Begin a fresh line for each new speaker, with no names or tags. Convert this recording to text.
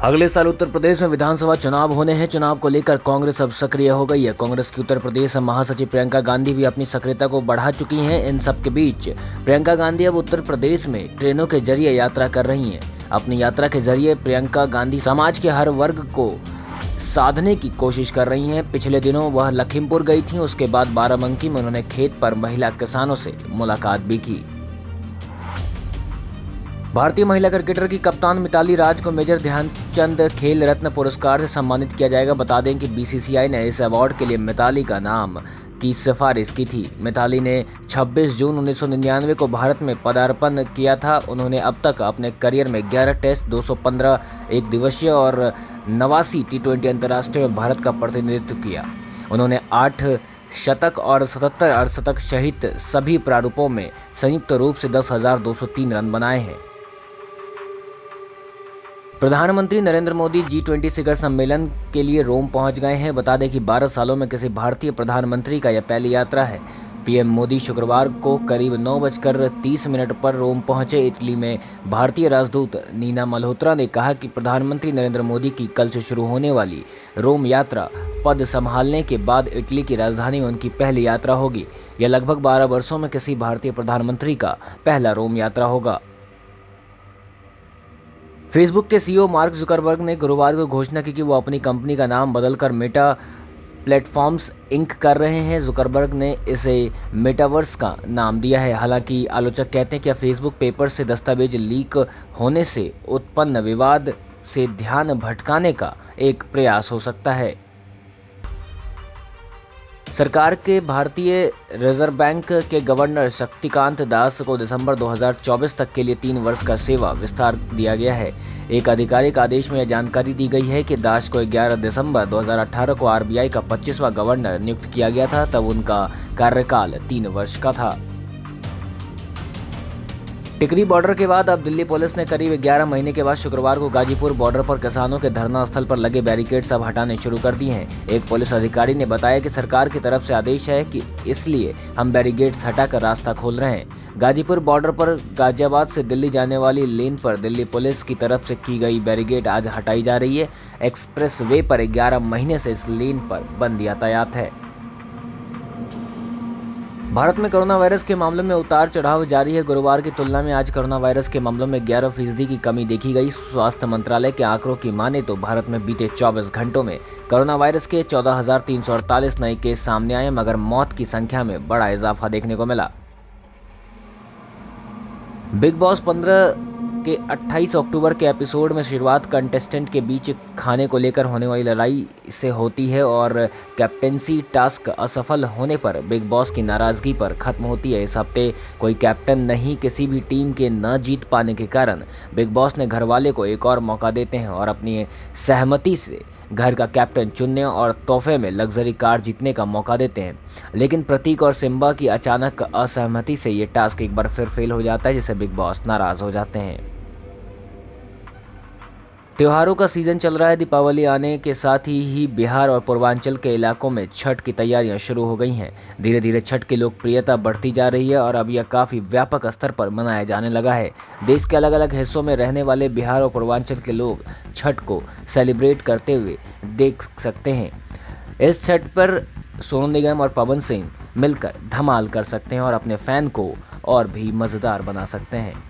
अगले साल उत्तर प्रदेश में विधानसभा चुनाव होने हैं। चुनाव को लेकर कांग्रेस अब सक्रिय हो गई है। कांग्रेस की उत्तर प्रदेश महासचिव प्रियंका गांधी भी अपनी सक्रियता को बढ़ा चुकी हैं। इन सब के बीच प्रियंका गांधी अब उत्तर प्रदेश में ट्रेनों के जरिए यात्रा कर रही हैं। अपनी यात्रा के जरिए प्रियंका गांधी समाज के हर वर्ग को साधने की कोशिश कर रही हैं। पिछले दिनों वह लखीमपुर गई थीं। उसके बाद बाराबंकी में उन्होंने खेत पर महिला किसानों से मुलाकात भी की। भारतीय महिला क्रिकेटर की कप्तान मिताली राज को मेजर ध्यानचंद खेल रत्न पुरस्कार से सम्मानित किया जाएगा। बता दें कि बीसीसीआई ने इस अवार्ड के लिए मिताली का नाम की सिफारिश की थी। मिताली ने 26 जून 1999 को भारत में पदार्पण किया था। उन्होंने अब तक अपने करियर में 11 टेस्ट, 215 एक दिवसीय और 89 टी20 अंतर्राष्ट्रीय में भारत का प्रतिनिधित्व किया। उन्होंने 8 शतक और 77 अर्धशतक सहित सभी प्रारूपों में संयुक्त रूप से 10,203 रन बनाए हैं। प्रधानमंत्री नरेंद्र मोदी G20 शिखर सम्मेलन के लिए रोम पहुंच गए हैं। बता दें कि 12 सालों में किसी भारतीय प्रधानमंत्री का यह पहली यात्रा है। पीएम मोदी शुक्रवार को करीब 9:30 पर रोम पहुंचे। इटली में भारतीय राजदूत नीना मल्होत्रा ने कहा कि प्रधानमंत्री नरेंद्र मोदी की कल से शुरू होने वाली रोम यात्रा पद संभालने के बाद इटली की राजधानी में उनकी पहली यात्रा होगी। यह लगभग 12 वर्षों में किसी भारतीय प्रधानमंत्री का पहला रोम यात्रा होगा। फेसबुक के सीईओ मार्क जुकरबर्ग ने गुरुवार को घोषणा की कि वो अपनी कंपनी का नाम बदलकर मेटा प्लेटफॉर्म्स इंक कर रहे हैं। जुकरबर्ग ने इसे मेटावर्स का नाम दिया है। हालांकि आलोचक कहते हैं कि फेसबुक पेपर्स से दस्तावेज लीक होने से उत्पन्न विवाद से ध्यान भटकाने का एक प्रयास हो सकता है। सरकार के भारतीय रिजर्व बैंक के गवर्नर शक्तिकांत दास को दिसंबर 2024 तक के लिए 3 वर्ष का सेवा विस्तार दिया गया है। एक आधिकारिक आदेश में यह जानकारी दी गई है कि दास को 11 दिसंबर 2018 को आरबीआई का 25वां गवर्नर नियुक्त किया गया था। तब उनका कार्यकाल 3 वर्ष का था। टिकरी बॉर्डर के बाद अब दिल्ली पुलिस ने करीब 11 महीने के बाद शुक्रवार को गाजीपुर बॉर्डर पर किसानों के धरना स्थल पर लगे बैरिकेड्स अब हटाने शुरू कर दिए हैं। एक पुलिस अधिकारी ने बताया कि सरकार की तरफ से आदेश है कि इसलिए हम बैरिकेड्स हटाकर रास्ता खोल रहे हैं। गाजीपुर बॉर्डर पर गाजियाबाद से दिल्ली जाने वाली लेन पर दिल्ली पुलिस की तरफ से की गई बैरिकेड आज हटाई जा रही है। एक्सप्रेस वे पर 11 महीने से इस लेन पर बंद यातायात है। भारत में कोरोना वायरस के मामलों में उतार चढ़ाव जारी है। गुरुवार की तुलना में आज कोरोना वायरस के मामलों में 11% की कमी देखी गई। स्वास्थ्य मंत्रालय के आंकड़ों की माने तो भारत में बीते 24 घंटों में कोरोना वायरस के 14,348 नए केस सामने आए, मगर मौत की संख्या में बड़ा इजाफा देखने को मिला। बिग बॉस 15 के 28 अक्टूबर के एपिसोड में शुरुआत कंटेस्टेंट के बीच खाने को लेकर होने वाली लड़ाई से होती है और कैप्टेंसी टास्क असफल होने पर बिग बॉस की नाराजगी पर खत्म होती है। इस हफ्ते कोई कैप्टन नहीं, किसी भी टीम के न जीत पाने के कारण बिग बॉस ने घरवाले को एक और मौका देते हैं और अपनी सहमति से घर का कैप्टन चुनने और तोहफे में लग्जरी कार जीतने का मौका देते हैं। लेकिन प्रतीक और सिम्बा की अचानक असहमति से ये टास्क एक बार फिर फेल हो जाता है, जिससे बिग बॉस नाराज हो जाते हैं। त्योहारों का सीजन चल रहा है। दीपावली आने के साथ ही बिहार और पूर्वांचल के इलाकों में छठ की तैयारियां शुरू हो गई हैं। धीरे धीरे छठ की लोकप्रियता बढ़ती जा रही है और अब यह काफ़ी व्यापक स्तर पर मनाया जाने लगा है। देश के अलग अलग हिस्सों में रहने वाले बिहार और पूर्वांचल के लोग छठ को सेलिब्रेट करते हुए देख सकते हैं। इस छठ पर सोनू निगम और पवन सिंह मिलकर धमाल कर सकते हैं और अपने फैन को और भी मज़ेदार बना सकते हैं।